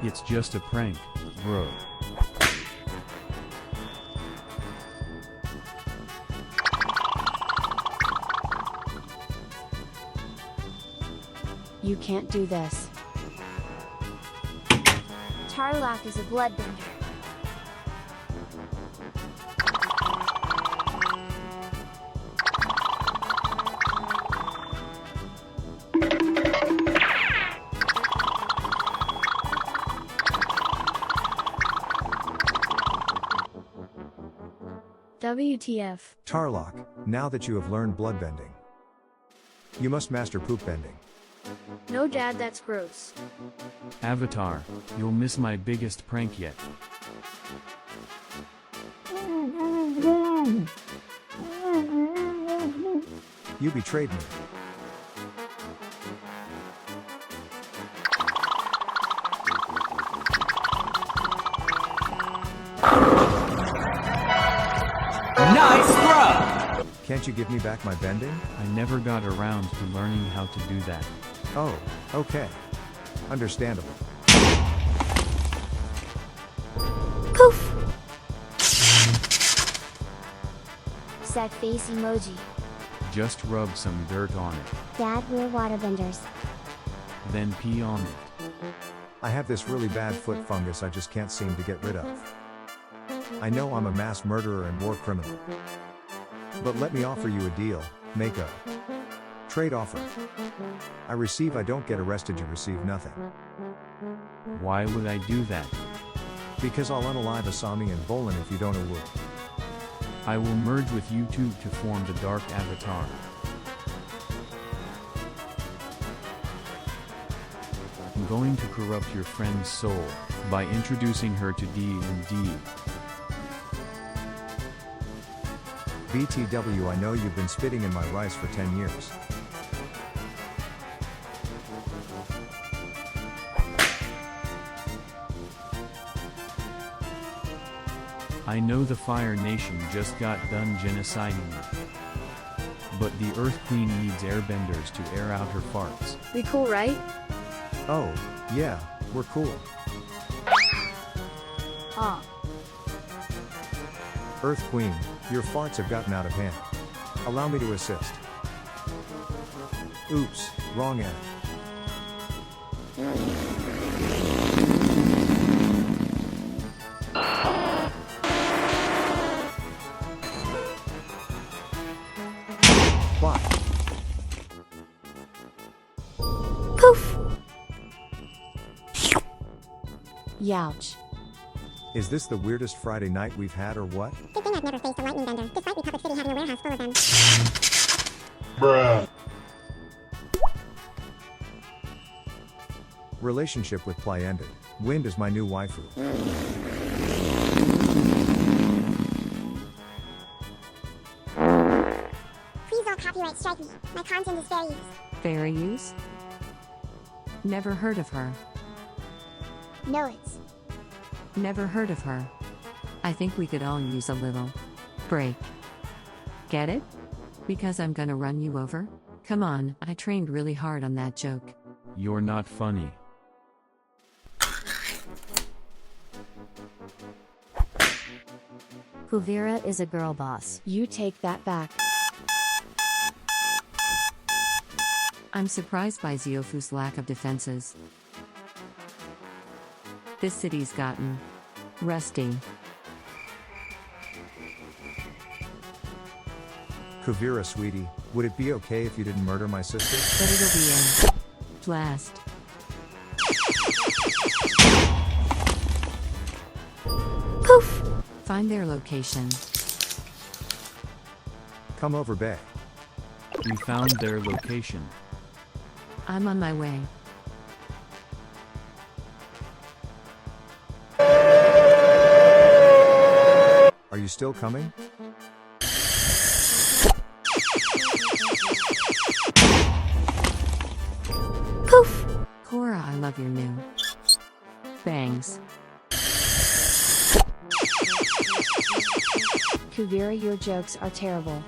It's just a prank, bro. You can't do this. Tarlock is a bloodbender. WTF. Tarlock, now that you have learned bloodbending, you must master poop bending. No, Dad, that's gross. Avatar, you'll miss my biggest prank yet. You betrayed me. Nice throw! Can't you give me back my bending? I never got around to learning how to do that. Oh, okay. Understandable. Poof! Sad face emoji. Just rub some dirt on it, Dad, we're waterbenders. then pee on it. I have this really bad foot fungus I just can't seem to get rid of. I know I'm a mass murderer and war criminal. But let me offer you a deal, make a trade offer. I don't get arrested, you receive nothing. Why would I do that? Because I'll unalive Asami and Bolin if you don't awoo. I will merge with you two to form the Dark Avatar. I'm going to corrupt your friend's soul by introducing her to D&D. BTW, I know you've been spitting in my rice for 10 years. I know the Fire Nation just got done genociding me. But the Earth Queen needs airbenders to air out her farts. We cool, right? Oh, yeah, we're cool. Aw. Earth Queen, your farts have gotten out of hand. Allow me to assist. Oops, wrong end. Why? Poof! Youch. Is this the weirdest Friday night we've had or what? Good thing I've never faced a lightning bender, despite Republic City having a warehouse full of them. Bruh. Relationship with Ply ended. Wind is my new waifu. Please all copyright strike me. My content is fair use. Fair use? Never heard of her. No, it's Never heard of her. I think we could all use a little break. Get it? Because I'm gonna run you over? Come on, I trained really hard on that joke. You're not funny. Kuvira is a girl boss. You take that back. I'm surprised by Ziofu's lack of defenses. This city's gotten rusty. Kuvira, sweetie, would it be okay if you didn't murder my sister? But it'll be a blast. Poof! Find their location. Come over, bae. We found their location. I'm on my way. Are you still coming? Poof! Korra, I love your new bangs. Kuvira, your jokes are terrible.